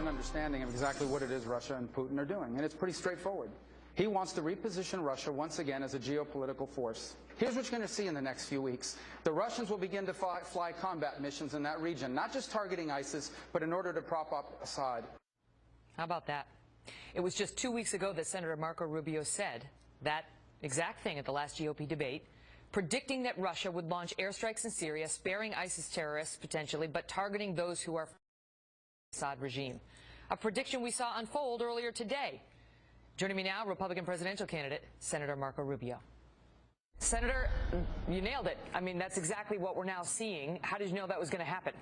an understanding of exactly what it is Russia and Putin are doing, and it's pretty straightforward. He wants to reposition Russia once again as a geopolitical force. Here's what you're going to see in the next few weeks. The Russians will begin to fly combat missions in that region, not just targeting ISIS, but in order to prop up Assad. How about that? It was just 2 weeks ago that Senator Marco Rubio said that exact thing at the last GOP debate, predicting that Russia would launch airstrikes in Syria, sparing ISIS terrorists potentially, but targeting those who are the Assad regime. A prediction we saw unfold earlier today. Joining me now, Republican presidential candidate, Senator Marco Rubio. Senator, you nailed it. I mean, that's exactly what we're now seeing. How did you know that was going to happen?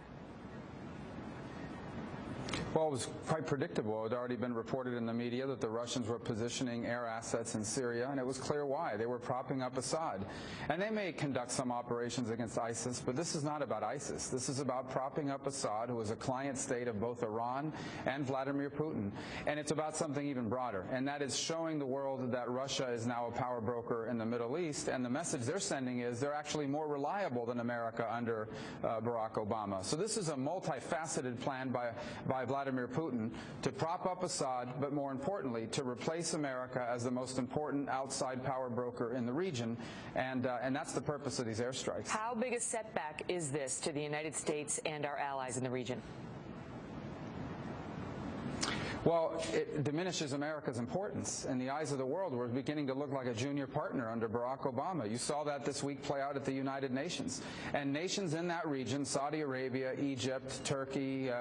Well, it was quite predictable. It had already been reported in the media that the Russians were positioning air assets in Syria, and it was clear why. They were propping up Assad. And they may conduct some operations against ISIS, but this is not about ISIS. This is about propping up Assad, who is a client state of both Iran and Vladimir Putin. And it's about something even broader, and that is showing the world that Russia is now a power broker in the Middle East, and the message they're sending is they're actually more reliable than America under Barack Obama. So this is a multifaceted plan by Vladimir Putin to prop up Assad, but more importantly, to replace America as the most important outside power broker in the region, and that's the purpose of these airstrikes. How big a setback is this to the United States and our allies in the region? Well, it diminishes America's importance. In the eyes of the world, we're beginning to look like a junior partner under Barack Obama. You saw that this week play out at the United Nations. And nations in that region, Saudi Arabia, Egypt, Turkey,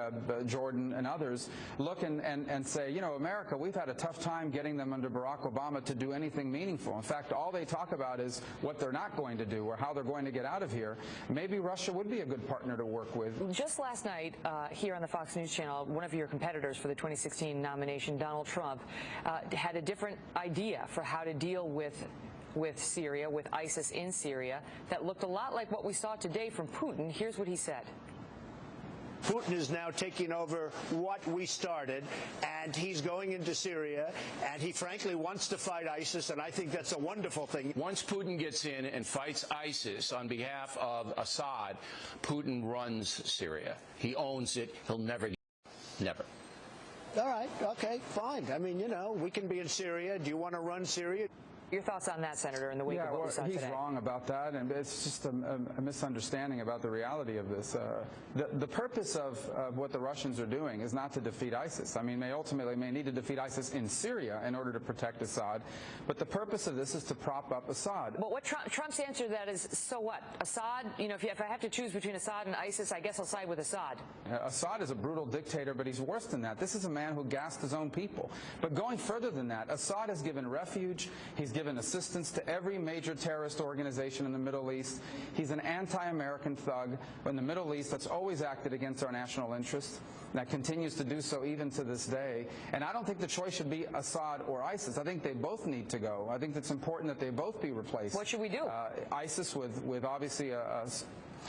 Jordan, and others, look and say, you know, America, we've had a tough time getting them under Barack Obama to do anything meaningful. In fact, all they talk about is what they're not going to do or how they're going to get out of here. Maybe Russia would be a good partner to work with. Just last night, here on the Fox News Channel, one of your competitors for the 2016 nomination, Donald Trump, had a different idea for how to deal with Syria, with ISIS in Syria, that looked a lot like what we saw today from Putin. Here's what he said. Putin is now taking over what we started, and he's going into Syria, and he frankly wants to fight ISIS, and I think that's a wonderful thing. Once Putin gets in and fights ISIS on behalf of Assad, Putin runs Syria. He owns it. He'll never. All right, okay, fine. I mean, you know, we can be in Syria. Do you want to run Syria? Your thoughts on that, Senator, in the wake of what we saw today? He's wrong about that, and it's just a misunderstanding about the reality of this. The purpose of what the Russians are doing is not to defeat ISIS. I mean, they ultimately may need to defeat ISIS in Syria in order to protect Assad, but the purpose of this is to prop up Assad. But what Trump's answer to that is, so what? Assad, you know, if I have to choose between Assad and ISIS, I guess I'll side with Assad. Assad is a brutal dictator, but he's worse than that. This is a man who gassed his own people. But going further than that, Assad has given refuge, he's given assistance to every major terrorist organization in the Middle East. He's an anti-American thug in the Middle East that's always acted against our national interests, that continues to do so even to this day. And I don't think the choice should be Assad or ISIS. I think they both need to go. I think it's important that they both be replaced. What should we do? ISIS with obviously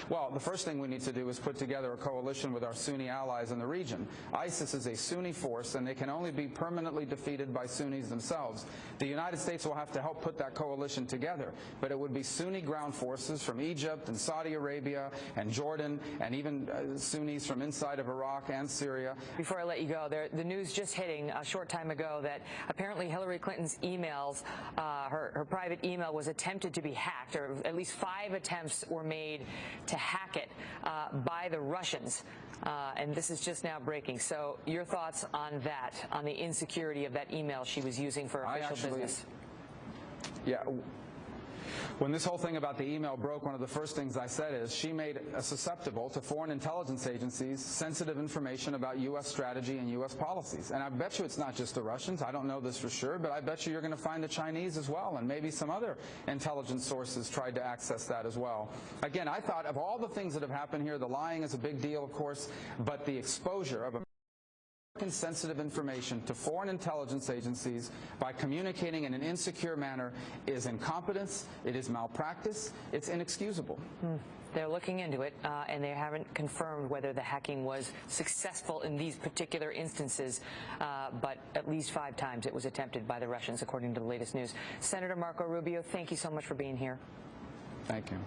well, the first thing we need to do is put together a coalition with our Sunni allies in the region. ISIS is a Sunni force, and they can only be permanently defeated by Sunnis themselves. The United States will have to help put that coalition together, but it would be Sunni ground forces from Egypt and Saudi Arabia and Jordan, and even Sunnis from inside of Iraq and Syria. Before I let you go, the news just hitting a short time ago that apparently Hillary Clinton's emails, her private email was attempted to be hacked, or at least 5 attempts were made to hack it by the Russians, and this is just now breaking. So your thoughts on that, on the insecurity of that email she was using for official business? Yeah. When this whole thing about the email broke, one of the first things I said is she made susceptible to foreign intelligence agencies sensitive information about U.S. strategy and U.S. policies. And I bet you it's not just the Russians. I don't know this for sure, but I bet you you're going to find the Chinese as well, and maybe some other intelligence sources tried to access that as well. Again, I thought of all the things that have happened here, the lying is a big deal, of course, but the exposure of sensitive information to foreign intelligence agencies by communicating in an insecure manner is incompetence, it is malpractice, it's inexcusable. They're looking into it, and they haven't confirmed whether the hacking was successful in these particular instances, but at least 5 times it was attempted by the Russians, according to the latest news. Senator Marco Rubio, thank you so much for being here. Thank you.